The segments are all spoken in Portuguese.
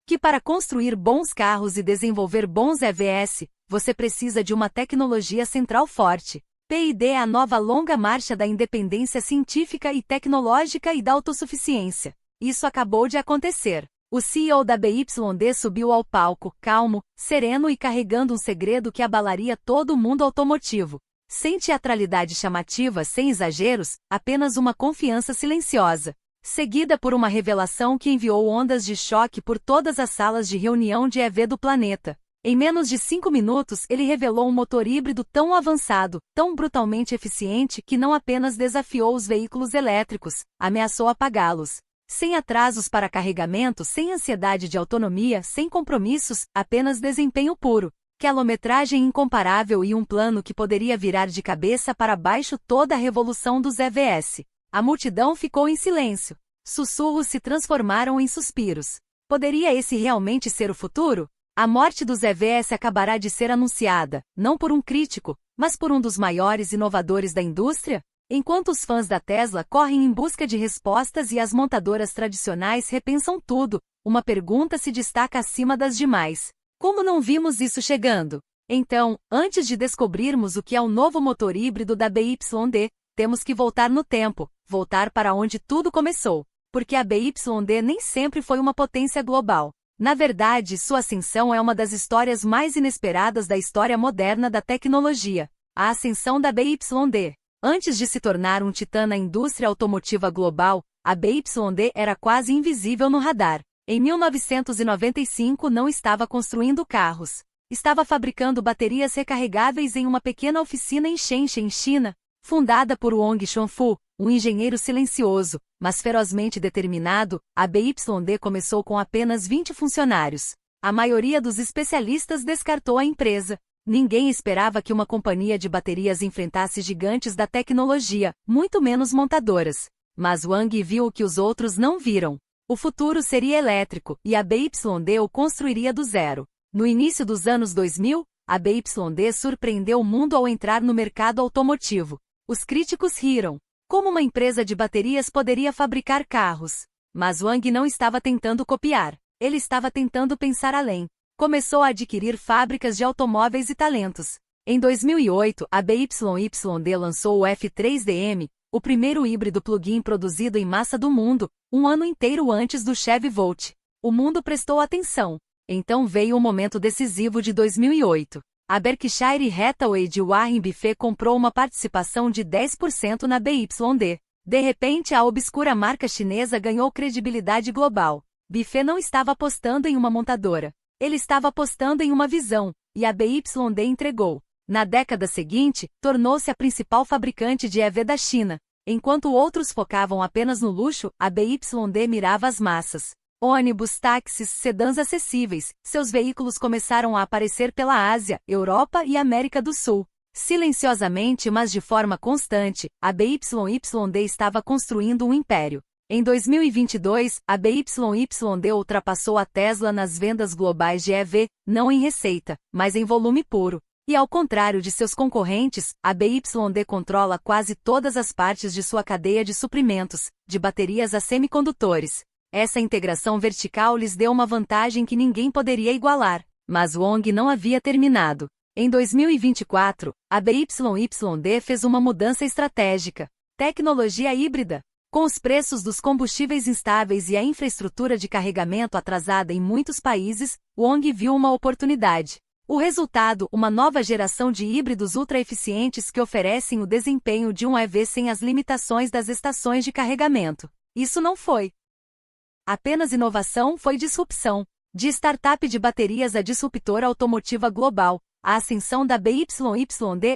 Que para construir bons carros e desenvolver bons EVs, você precisa de uma tecnologia central forte. PID é a nova longa marcha da independência científica e tecnológica e da autossuficiência. Isso acabou de acontecer. O CEO da BYD subiu ao palco, calmo, sereno e carregando um segredo que abalaria todo o mundo automotivo. Sem teatralidade chamativa, sem exageros, apenas uma confiança silenciosa. Seguida por uma revelação que enviou ondas de choque por todas as salas de reunião de EV do planeta. Em menos de 5 minutos, ele revelou um motor híbrido tão avançado, tão brutalmente eficiente que não apenas desafiou os veículos elétricos, ameaçou apagá-los. Sem atrasos para carregamento, sem ansiedade de autonomia, sem compromissos, apenas desempenho puro. Quilometragem incomparável e um plano que poderia virar de cabeça para baixo toda a revolução dos EVs. A multidão ficou em silêncio. Sussurros se transformaram em suspiros. Poderia esse realmente ser o futuro? A morte dos EVs acabará de ser anunciada, não por um crítico, mas por um dos maiores inovadores da indústria? Enquanto os fãs da Tesla correm em busca de respostas e as montadoras tradicionais repensam tudo, uma pergunta se destaca acima das demais. Como não vimos isso chegando? Então, antes de descobrirmos o que é o novo motor híbrido da BYD, temos que voltar no tempo, voltar para onde tudo começou. Porque a BYD nem sempre foi uma potência global. Na verdade, sua ascensão é uma das histórias mais inesperadas da história moderna da tecnologia. A ascensão da BYD. Antes de se tornar um titã na indústria automotiva global, a BYD era quase invisível no radar. Em 1995 não estava construindo carros. Estava fabricando baterias recarregáveis em uma pequena oficina em Shenzhen, China, fundada por Wang Chuanfu, um engenheiro silencioso, mas ferozmente determinado. A BYD começou com apenas 20 funcionários. A maioria dos especialistas descartou a empresa. Ninguém esperava que uma companhia de baterias enfrentasse gigantes da tecnologia, muito menos montadoras. Mas Wang viu o que os outros não viram. O futuro seria elétrico, e a BYD o construiria do zero. No início dos anos 2000, a BYD surpreendeu o mundo ao entrar no mercado automotivo. Os críticos riram. Como uma empresa de baterias poderia fabricar carros? Mas Wang não estava tentando copiar. Ele estava tentando pensar além. Começou a adquirir fábricas de automóveis e talentos. Em 2008, a BYD lançou o F3DM, o primeiro híbrido plug-in produzido em massa do mundo, um ano inteiro antes do Chevy Volt. O mundo prestou atenção. Então veio o momento decisivo de 2008. A Berkshire Hathaway de Warren Buffett comprou uma participação de 10% na BYD. De repente, a obscura marca chinesa ganhou credibilidade global. Buffett não estava apostando em uma montadora. Ele estava apostando em uma visão, e a BYD entregou. Na década seguinte, tornou-se a principal fabricante de EV da China. Enquanto outros focavam apenas no luxo, a BYD mirava as massas. Ônibus, táxis, sedãs acessíveis, seus veículos começaram a aparecer pela Ásia, Europa e América do Sul. Silenciosamente, mas de forma constante, a BYD estava construindo um império. Em 2022, a BYD ultrapassou a Tesla nas vendas globais de EV, não em receita, mas em volume puro. E ao contrário de seus concorrentes, a BYD controla quase todas as partes de sua cadeia de suprimentos, de baterias a semicondutores. Essa integração vertical lhes deu uma vantagem que ninguém poderia igualar. Mas Wang não havia terminado. Em 2024, a BYD fez uma mudança estratégica. Tecnologia híbrida. Com os preços dos combustíveis instáveis e a infraestrutura de carregamento atrasada em muitos países, Wang viu uma oportunidade. O resultado, uma nova geração de híbridos ultra-eficientes que oferecem o desempenho de um EV sem as limitações das estações de carregamento. Isso não foi apenas inovação, foi disrupção. De startup de baterias a disruptora automotiva global, a ascensão da BYD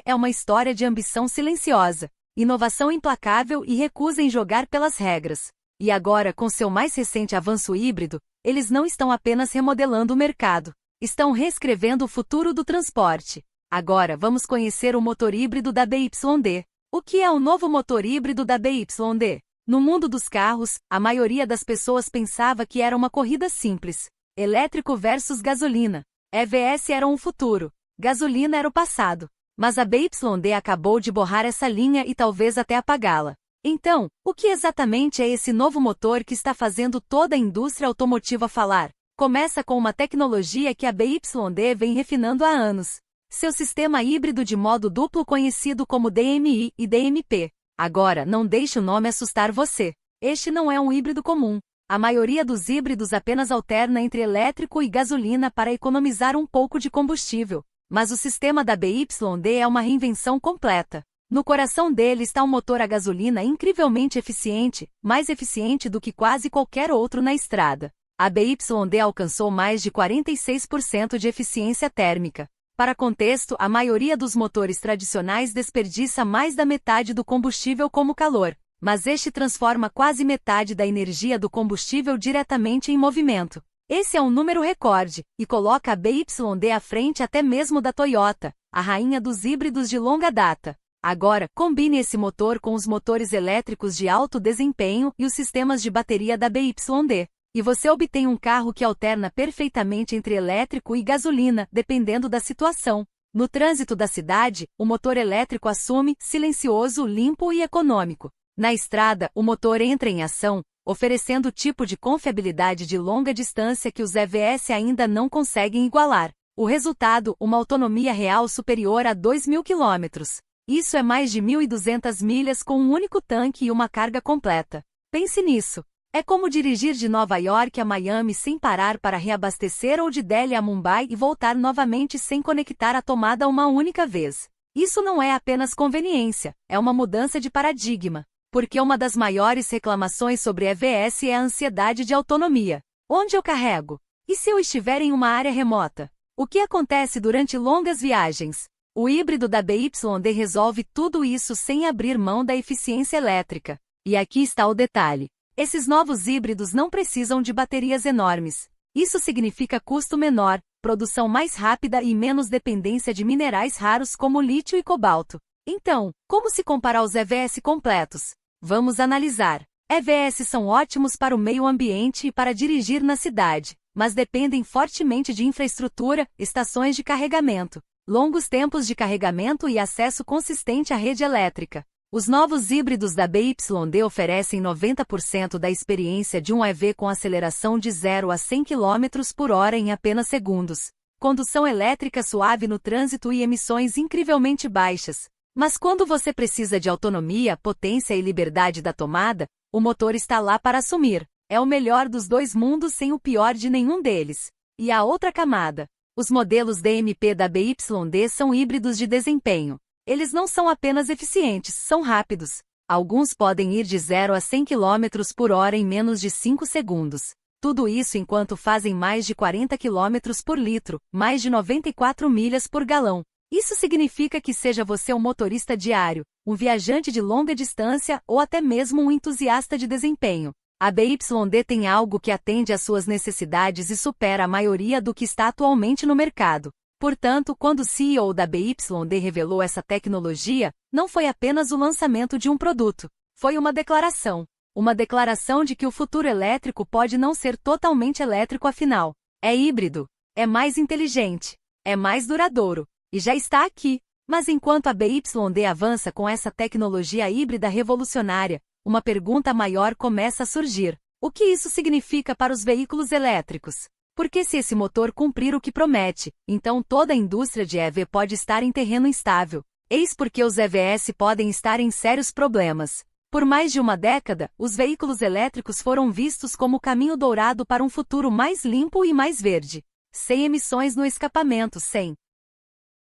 é uma história de ambição silenciosa, inovação implacável e recusa em jogar pelas regras. E agora, com seu mais recente avanço híbrido, eles não estão apenas remodelando o mercado. Estão reescrevendo o futuro do transporte. Agora vamos conhecer o motor híbrido da BYD. O que é o novo motor híbrido da BYD? No mundo dos carros, a maioria das pessoas pensava que era uma corrida simples. Elétrico versus gasolina. EVs eram o futuro. Gasolina era o passado. Mas a BYD acabou de borrar essa linha e talvez até apagá-la. Então, o que exatamente é esse novo motor que está fazendo toda a indústria automotiva falar? Começa com uma tecnologia que a BYD vem refinando há anos. Seu sistema híbrido de modo duplo conhecido como DMI e DMP. Agora, não deixe o nome assustar você. Este não é um híbrido comum. A maioria dos híbridos apenas alterna entre elétrico e gasolina para economizar um pouco de combustível. Mas o sistema da BYD é uma reinvenção completa. No coração dele está um motor a gasolina incrivelmente eficiente, mais eficiente do que quase qualquer outro na estrada. A BYD alcançou mais de 46% de eficiência térmica. Para contexto, a maioria dos motores tradicionais desperdiça mais da metade do combustível como calor, mas este transforma quase metade da energia do combustível diretamente em movimento. Esse é um número recorde, e coloca a BYD à frente até mesmo da Toyota, a rainha dos híbridos de longa data. Agora, combine esse motor com os motores elétricos de alto desempenho e os sistemas de bateria da BYD. E você obtém um carro que alterna perfeitamente entre elétrico e gasolina, dependendo da situação. No trânsito da cidade, o motor elétrico assume silencioso, limpo e econômico. Na estrada, o motor entra em ação, oferecendo o tipo de confiabilidade de longa distância que os EVs ainda não conseguem igualar. O resultado, uma autonomia real superior a 2.000 km. Isso é mais de 1.200 milhas com um único tanque e uma carga completa. Pense nisso. É como dirigir de Nova York a Miami sem parar para reabastecer ou de Delhi a Mumbai e voltar novamente sem conectar a tomada uma única vez. Isso não é apenas conveniência, é uma mudança de paradigma. Porque uma das maiores reclamações sobre EVs é a ansiedade de autonomia. Onde eu carrego? E se eu estiver em uma área remota? O que acontece durante longas viagens? O híbrido da BYD resolve tudo isso sem abrir mão da eficiência elétrica. E aqui está o detalhe. Esses novos híbridos não precisam de baterias enormes. Isso significa custo menor, produção mais rápida e menos dependência de minerais raros como lítio e cobalto. Então, como se comparar os EVs completos? Vamos analisar. EVs são ótimos para o meio ambiente e para dirigir na cidade, mas dependem fortemente de infraestrutura, estações de carregamento, longos tempos de carregamento e acesso consistente à rede elétrica. Os novos híbridos da BYD oferecem 90% da experiência de um EV com aceleração de 0 a 100 km por hora em apenas segundos, condução elétrica suave no trânsito e emissões incrivelmente baixas. Mas quando você precisa de autonomia, potência e liberdade da tomada, o motor está lá para assumir. É o melhor dos dois mundos sem o pior de nenhum deles. E a outra camada. Os modelos DMP da BYD são híbridos de desempenho. Eles não são apenas eficientes, são rápidos. Alguns podem ir de 0 a 100 km por hora em menos de 5 segundos. Tudo isso enquanto fazem mais de 40 km por litro, mais de 94 milhas por galão. Isso significa que seja você um motorista diário, um viajante de longa distância ou até mesmo um entusiasta de desempenho. A BYD tem algo que atende às suas necessidades e supera a maioria do que está atualmente no mercado. Portanto, quando o CEO da BYD revelou essa tecnologia, não foi apenas o lançamento de um produto. Foi uma declaração. Uma declaração de que o futuro elétrico pode não ser totalmente elétrico afinal. É híbrido. É mais inteligente. É mais duradouro. E já está aqui. Mas enquanto a BYD avança com essa tecnologia híbrida revolucionária, uma pergunta maior começa a surgir. O que isso significa para os veículos elétricos? Porque se esse motor cumprir o que promete, então toda a indústria de EV pode estar em terreno instável. Eis porque os EVs podem estar em sérios problemas. Por mais de uma década, os veículos elétricos foram vistos como o caminho dourado para um futuro mais limpo e mais verde. Sem emissões no escapamento, sem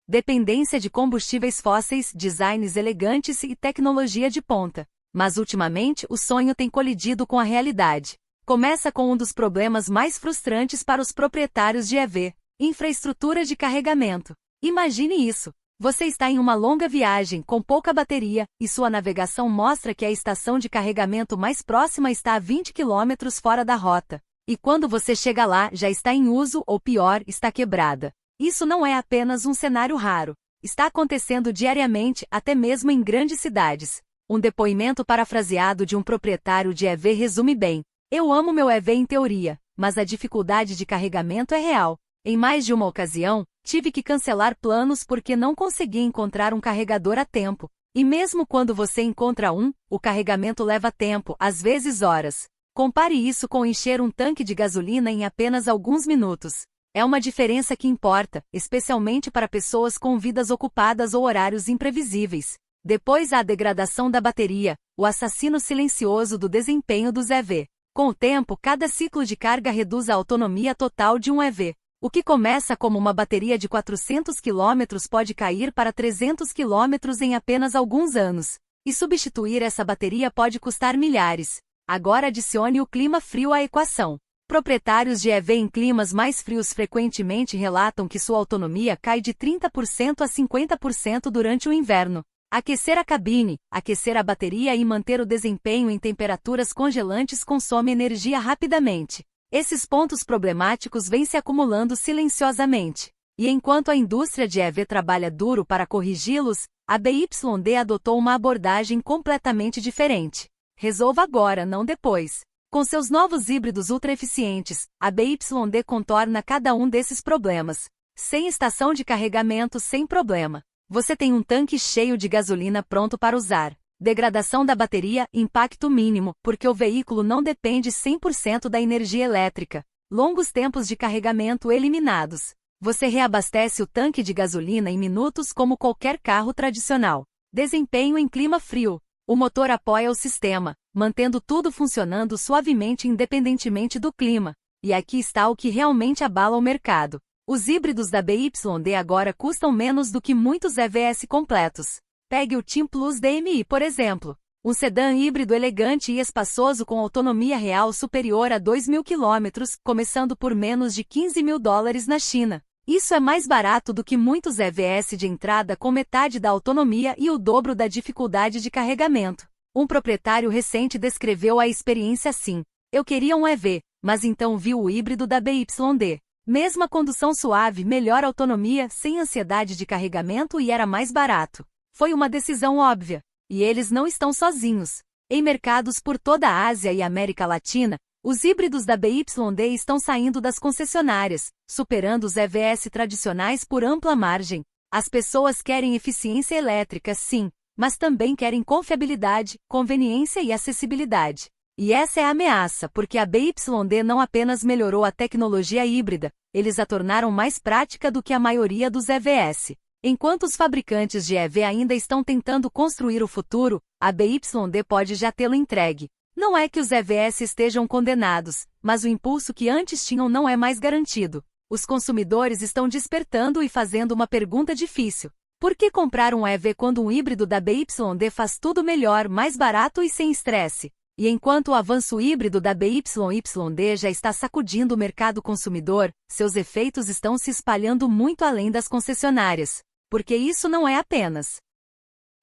dependência de combustíveis fósseis, designs elegantes e tecnologia de ponta. Mas ultimamente o sonho tem colidido com a realidade. Começa com um dos problemas mais frustrantes para os proprietários de EV: infraestrutura de carregamento. Imagine isso. Você está em uma longa viagem com pouca bateria, e sua navegação mostra que a estação de carregamento mais próxima está a 20 km fora da rota. E quando você chega lá, já está em uso ou pior, está quebrada. Isso não é apenas um cenário raro. Está acontecendo diariamente, até mesmo em grandes cidades. Um depoimento parafraseado de um proprietário de EV resume bem: "Eu amo meu EV em teoria, mas a dificuldade de carregamento é real. Em mais de uma ocasião, tive que cancelar planos porque não consegui encontrar um carregador a tempo. E mesmo quando você encontra um, o carregamento leva tempo, às vezes horas. Compare isso com encher um tanque de gasolina em apenas alguns minutos. É uma diferença que importa, especialmente para pessoas com vidas ocupadas ou horários imprevisíveis. Depois há a degradação da bateria, o assassino silencioso do desempenho dos EV. Com o tempo, cada ciclo de carga reduz a autonomia total de um EV. O que começa como uma bateria de 400 km pode cair para 300 km em apenas alguns anos. E substituir essa bateria pode custar milhares. Agora adicione o clima frio à equação. Proprietários de EV em climas mais frios frequentemente relatam que sua autonomia cai de 30% a 50% durante o inverno. Aquecer a cabine, aquecer a bateria e manter o desempenho em temperaturas congelantes consome energia rapidamente. Esses pontos problemáticos vêm se acumulando silenciosamente. E enquanto a indústria de EV trabalha duro para corrigi-los, a BYD adotou uma abordagem completamente diferente. Resolva agora, não depois. Com seus novos híbridos ultra-eficientes, a BYD contorna cada um desses problemas. Sem estação de carregamento sem problema. Você tem um tanque cheio de gasolina pronto para usar. Degradação da bateria, impacto mínimo, porque o veículo não depende 100% da energia elétrica. Longos tempos de carregamento eliminados. Você reabastece o tanque de gasolina em minutos como qualquer carro tradicional. Desempenho em clima frio. O motor apoia o sistema, mantendo tudo funcionando suavemente independentemente do clima. E aqui está o que realmente abala o mercado. Os híbridos da BYD agora custam menos do que muitos EVs completos. Pegue o Team Plus DMI, por exemplo. Um sedã híbrido elegante e espaçoso com autonomia real superior a 2.000 km, começando por menos de $15.000 na China. Isso é mais barato do que muitos EVs de entrada com metade da autonomia e o dobro da dificuldade de carregamento. Um proprietário recente descreveu a experiência assim: eu queria um EV, mas então vi o híbrido da BYD. Mesma condução suave, melhor autonomia, sem ansiedade de carregamento e era mais barato. Foi uma decisão óbvia. E eles não estão sozinhos. Em mercados por toda a Ásia e América Latina, os híbridos da BYD estão saindo das concessionárias, superando os EVs tradicionais por ampla margem. As pessoas querem eficiência elétrica, sim, mas também querem confiabilidade, conveniência e acessibilidade. E essa é a ameaça, porque a BYD não apenas melhorou a tecnologia híbrida, eles a tornaram mais prática do que a maioria dos EVs. Enquanto os fabricantes de EV ainda estão tentando construir o futuro, a BYD pode já tê-lo entregue. Não é que os EVs estejam condenados, mas o impulso que antes tinham não é mais garantido. Os consumidores estão despertando e fazendo uma pergunta difícil. Por que comprar um EV quando um híbrido da BYD faz tudo melhor, mais barato e sem estresse? E enquanto o avanço híbrido da BYD já está sacudindo o mercado consumidor, seus efeitos estão se espalhando muito além das concessionárias. Porque isso não é apenas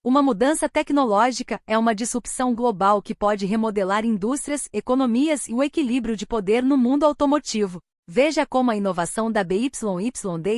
uma mudança tecnológica, é uma disrupção global que pode remodelar indústrias, economias e o equilíbrio de poder no mundo automotivo. Veja como a inovação da BYD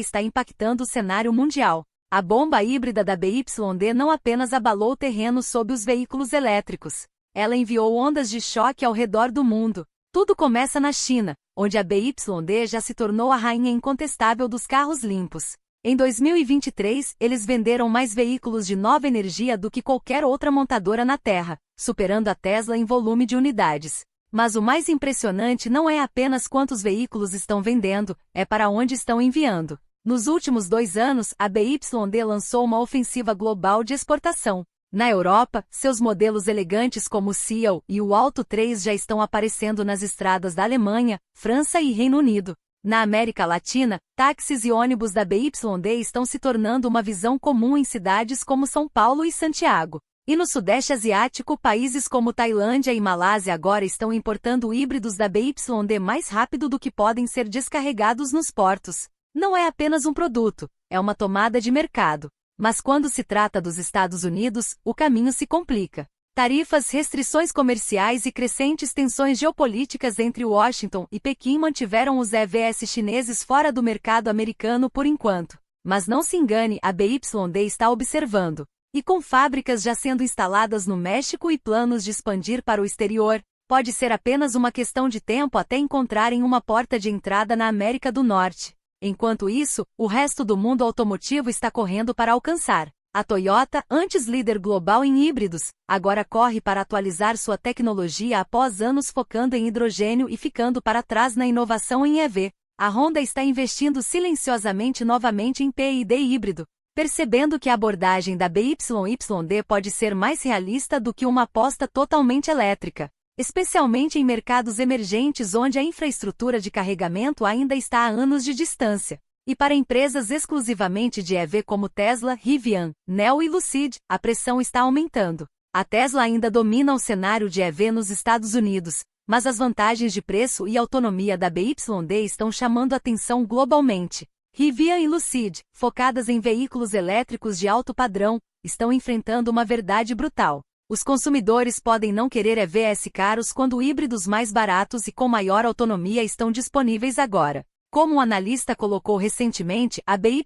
está impactando o cenário mundial. A bomba híbrida da BYD não apenas abalou o terreno sob os veículos elétricos. Ela enviou ondas de choque ao redor do mundo. Tudo começa na China, onde a BYD já se tornou a rainha incontestável dos carros limpos. Em 2023, eles venderam mais veículos de nova energia do que qualquer outra montadora na Terra, superando a Tesla em volume de unidades. Mas o mais impressionante não é apenas quantos veículos estão vendendo, é para onde estão enviando. Nos últimos 2 anos, a BYD lançou uma ofensiva global de exportação. Na Europa, seus modelos elegantes como o Seal e o Alto 3 já estão aparecendo nas estradas da Alemanha, França e Reino Unido. Na América Latina, táxis e ônibus da BYD estão se tornando uma visão comum em cidades como São Paulo e Santiago. E no Sudeste Asiático, países como Tailândia e Malásia agora estão importando híbridos da BYD mais rápido do que podem ser descarregados nos portos. Não é apenas um produto, é uma tomada de mercado. Mas quando se trata dos Estados Unidos, o caminho se complica. Tarifas, restrições comerciais e crescentes tensões geopolíticas entre Washington e Pequim mantiveram os EVs chineses fora do mercado americano por enquanto. Mas não se engane, a BYD está observando. E com fábricas já sendo instaladas no México e planos de expandir para o exterior, pode ser apenas uma questão de tempo até encontrarem uma porta de entrada na América do Norte. Enquanto isso, o resto do mundo automotivo está correndo para alcançar A Toyota, antes líder global em híbridos, agora corre para atualizar sua tecnologia após anos focando em hidrogênio e ficando para trás na inovação em EV. A Honda está investindo silenciosamente novamente em PID híbrido, percebendo que a abordagem da BYYD pode ser mais realista do que uma aposta totalmente elétrica, especialmente em mercados emergentes onde a infraestrutura de carregamento ainda está a anos de distância. E para empresas exclusivamente de EV como Tesla, Rivian, NIO e Lucid, a pressão está aumentando. A Tesla ainda domina o cenário de EV nos Estados Unidos, mas as vantagens de preço e autonomia da BYD estão chamando atenção globalmente. Rivian e Lucid, focadas em veículos elétricos de alto padrão, estão enfrentando uma verdade brutal. Os consumidores podem não querer EVs caros quando híbridos mais baratos e com maior autonomia estão disponíveis agora. Como um analista colocou recentemente, a BYYD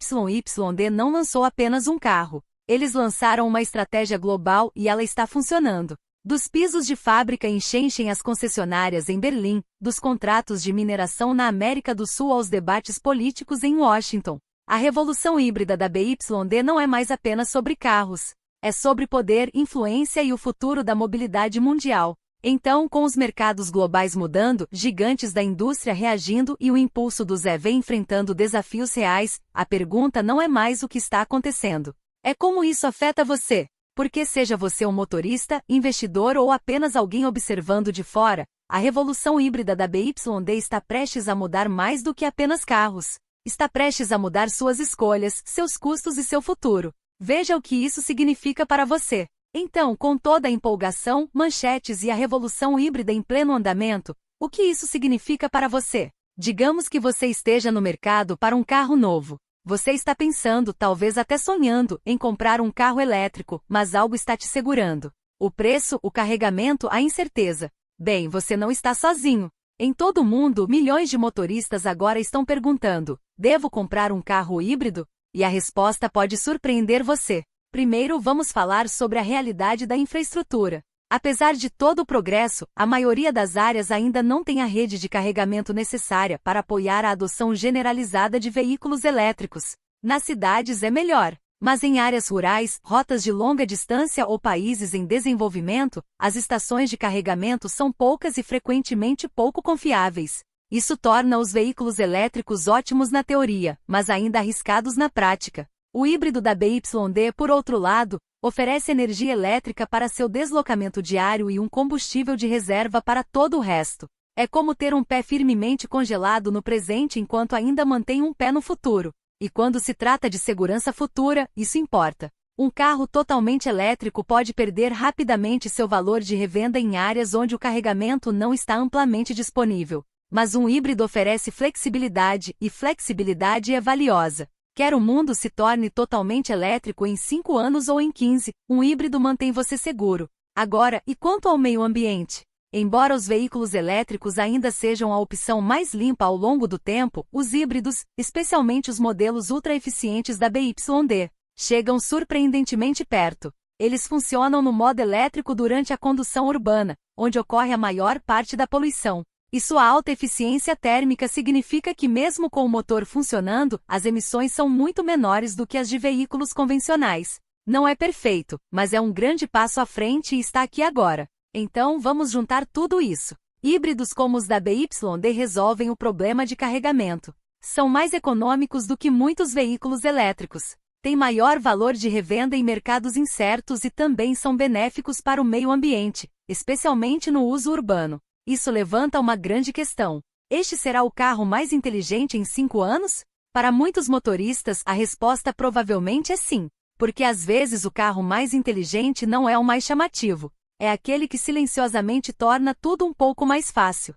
não lançou apenas um carro. Eles lançaram uma estratégia global e ela está funcionando. Dos pisos de fábrica em Shenzhen às concessionárias em Berlim, dos contratos de mineração na América do Sul aos debates políticos em Washington. A revolução híbrida da BYD não é mais apenas sobre carros. É sobre poder, influência e o futuro da mobilidade mundial. Então, com os mercados globais mudando, gigantes da indústria reagindo e o impulso dos EV enfrentando desafios reais, a pergunta não é mais o que está acontecendo. É como isso afeta você. Porque seja você um motorista, investidor ou apenas alguém observando de fora, a revolução híbrida da BYD está prestes a mudar mais do que apenas carros. Está prestes a mudar suas escolhas, seus custos e seu futuro. Veja o que isso significa para você. Então, com toda a empolgação, manchetes e a revolução híbrida em pleno andamento, o que isso significa para você? Digamos que você esteja no mercado para um carro novo. Você está pensando, talvez até sonhando, em comprar um carro elétrico, mas algo está te segurando. O preço, o carregamento, a incerteza. Bem, você não está sozinho. Em todo o mundo, milhões de motoristas agora estão perguntando: devo comprar um carro híbrido? E a resposta pode surpreender você. Primeiro, vamos falar sobre a realidade da infraestrutura. Apesar de todo o progresso, a maioria das áreas ainda não tem a rede de carregamento necessária para apoiar a adoção generalizada de veículos elétricos. Nas cidades é melhor, mas em áreas rurais, rotas de longa distância ou países em desenvolvimento, as estações de carregamento são poucas e frequentemente pouco confiáveis. Isso torna os veículos elétricos ótimos na teoria, mas ainda arriscados na prática. O híbrido da BYD, por outro lado, oferece energia elétrica para seu deslocamento diário e um combustível de reserva para todo o resto. É como ter um pé firmemente congelado no presente enquanto ainda mantém um pé no futuro. E quando se trata de segurança futura, isso importa. Um carro totalmente elétrico pode perder rapidamente seu valor de revenda em áreas onde o carregamento não está amplamente disponível. Mas um híbrido oferece flexibilidade, e flexibilidade é valiosa. Quer o mundo se torne totalmente elétrico em 5 anos ou em 15, um híbrido mantém você seguro. Agora, e quanto ao meio ambiente? Embora os veículos elétricos ainda sejam a opção mais limpa ao longo do tempo, os híbridos, especialmente os modelos ultra-eficientes da BYD, chegam surpreendentemente perto. Eles funcionam no modo elétrico durante a condução urbana, onde ocorre a maior parte da poluição. E sua alta eficiência térmica significa que mesmo com o motor funcionando, as emissões são muito menores do que as de veículos convencionais. Não é perfeito, mas é um grande passo à frente e está aqui agora. Então vamos juntar tudo isso. Híbridos como os da BYD resolvem o problema de carregamento. São mais econômicos do que muitos veículos elétricos. Têm maior valor de revenda em mercados incertos e também são benéficos para o meio ambiente, especialmente no uso urbano. Isso levanta uma grande questão. Este será o carro mais inteligente em 5 anos? Para muitos motoristas, a resposta provavelmente é sim, porque às vezes o carro mais inteligente não é o mais chamativo. É aquele que silenciosamente torna tudo um pouco mais fácil.